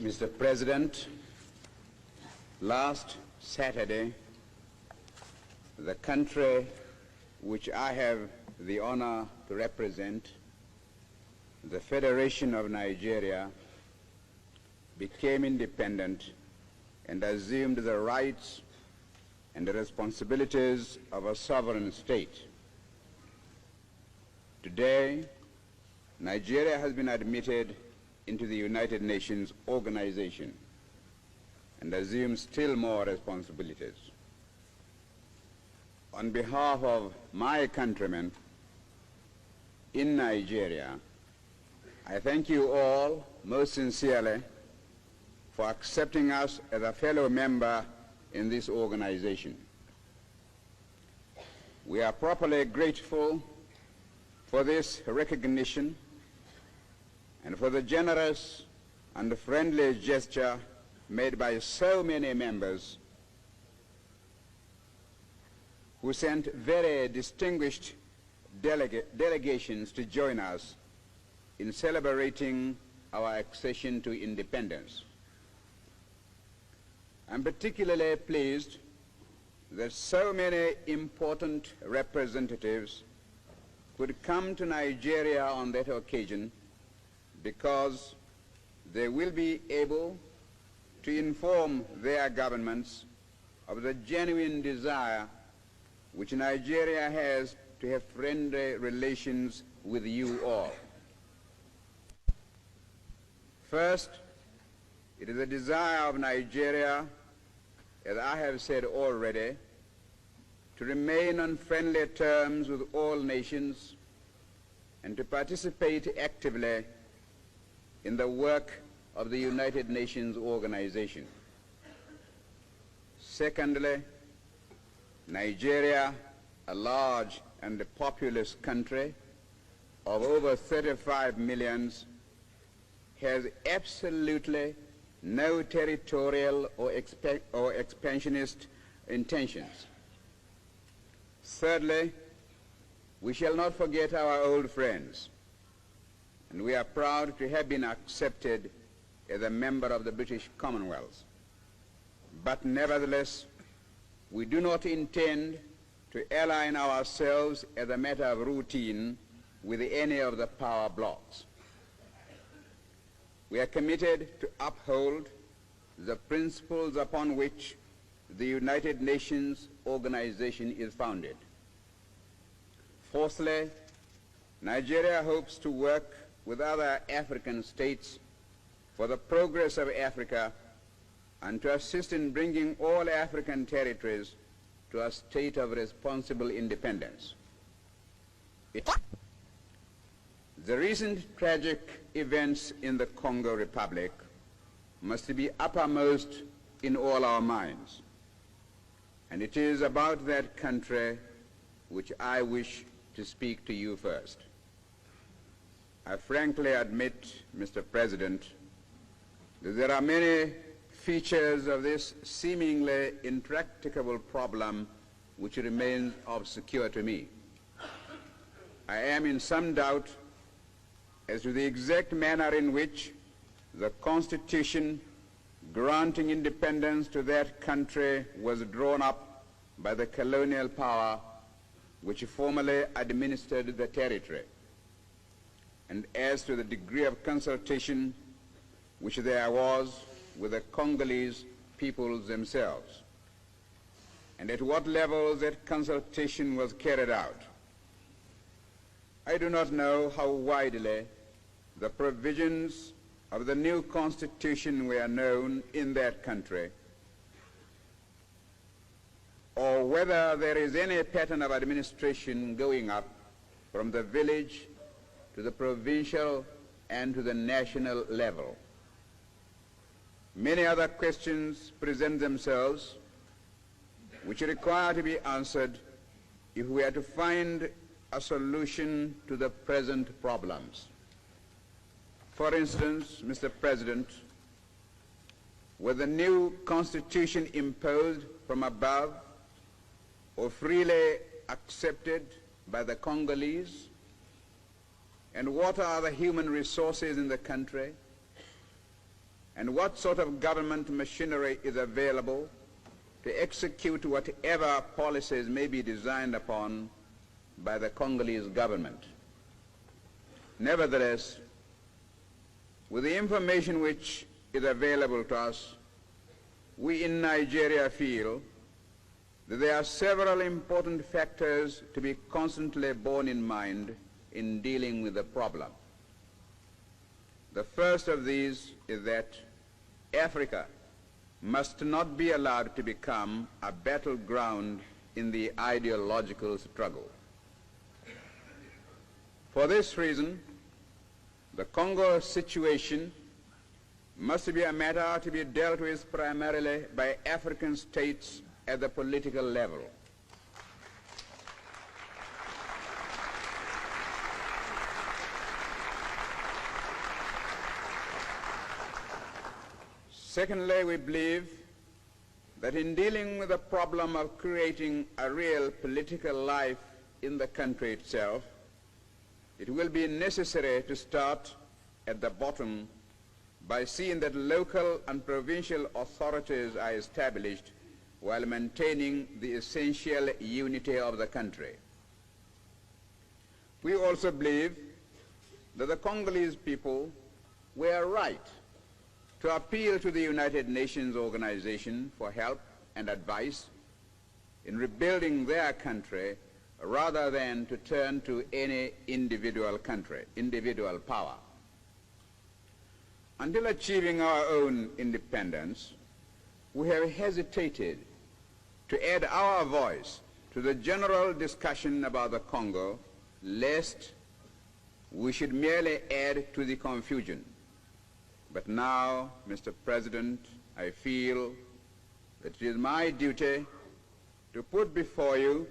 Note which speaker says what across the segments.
Speaker 1: Mr. President, last Saturday, the country which I have the honor to represent, the Federation of Nigeria, became independent and assumed the rights and the responsibilities of a sovereign state. Today, Nigeria has been admitted into the United Nations organization and assumes still more responsibilities. On behalf of my countrymen in Nigeria, I thank you all most sincerely for accepting us as a fellow member in this organization. We are properly grateful for this recognition and for the generous and friendly gesture made by so many members who sent very distinguished delegations to join us in celebrating our accession to independence. I'm particularly pleased that so many important representatives could come to Nigeria on that occasion, because they will be able to inform their governments of the genuine desire which Nigeria has to have friendly relations with you all. First, it is the desire of Nigeria, as I have said already, to remain on friendly terms with all nations and to participate actively in the work of the United Nations organization. Secondly, Nigeria, a large and populous country of over 35 million, has absolutely no territorial or expansionist intentions. Thirdly, we shall not forget our old friends, and we are proud to have been accepted as a member of the British Commonwealth. But nevertheless, we do not intend to align ourselves as a matter of routine with any of the power blocs. We are committed to uphold the principles upon which the United Nations organization is founded. Fourthly, Nigeria hopes to work with other African states for the progress of Africa and to assist in bringing all African territories to a state of responsible independence. The recent tragic events in the Congo Republic must be uppermost in all our minds, and it is about that country which I wish to speak to you first. I frankly admit, Mr. President, that there are many features of this seemingly intractable problem which remain obscure to me. I am in some doubt as to the exact manner in which the Constitution granting independence to that country was drawn up by the colonial power which formerly administered the territory, and as to the degree of consultation which there was with the Congolese peoples themselves, and at what level that consultation was carried out. I do not know how widely the provisions of the new constitution were known in that country, or whether there is any pattern of administration going up from the village to the provincial and to the national level. Many other questions present themselves which require to be answered if we are to find a solution to the present problems. For instance, Mr. President, was the new constitution imposed from above or freely accepted by the Congolese? And what are the human resources in the country? and what sort of government machinery is available to execute whatever policies may be designed upon by the Congolese government. Nevertheless, with the information which is available to us, we in Nigeria feel that there are several important factors to be constantly borne in mind in dealing with the problem. The first of these is that Africa must not be allowed to become a battleground in the ideological struggle. For this reason, the Congo situation must be a matter to be dealt with primarily by African states at the political level. Secondly, we believe that in dealing with the problem of creating a real political life in the country itself, it will be necessary to start at the bottom by seeing that local and provincial authorities are established while maintaining the essential unity of the country. We also believe that the Congolese people were right to appeal to the United Nations organization for help and advice in rebuilding their country rather than to turn to any individual power. Until achieving our own independence, we have hesitated to add our voice to the general discussion about the Congo, lest we should merely add to the confusion. But now, Mr. President, I feel that it is my duty to put before you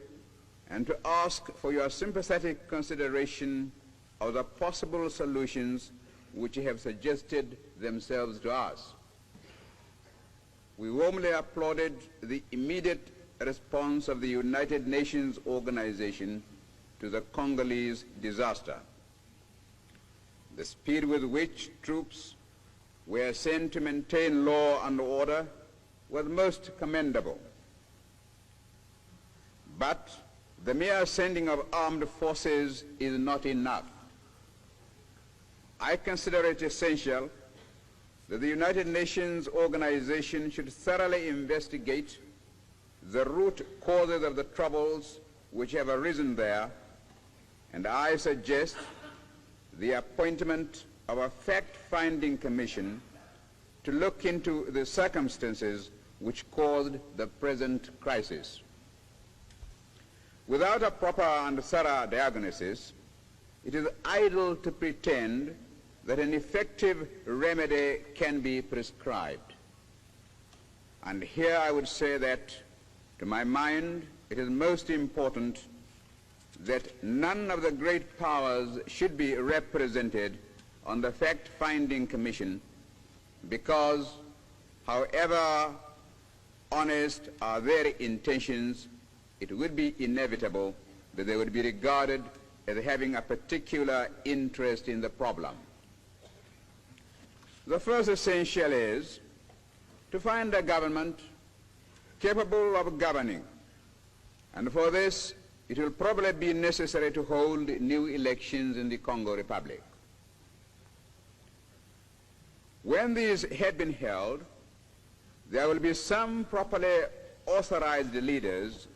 Speaker 1: and to ask for your sympathetic consideration of the possible solutions which have suggested themselves to us. We warmly applauded the immediate response of the United Nations organization to the Congolese disaster. The speed with which troops were sent to maintain law and order was most commendable. But the mere sending of armed forces is not enough. I consider it essential that the United Nations organization should thoroughly investigate the root causes of the troubles which have arisen there, and I suggest the appointment of a fact-finding commission to look into the circumstances which caused the present crisis. Without a proper and thorough diagnosis, it is idle to pretend that an effective remedy can be prescribed. And here I would say that, to my mind, it is most important that none of the great powers should be represented on the fact-finding commission, because however honest are their intentions, it would be inevitable that they would be regarded as having a particular interest in the problem. The first essential is to find a government capable of governing, and for this it will probably be necessary to hold new elections in the Congo Republic. When these had been held, there will be some properly authorized leaders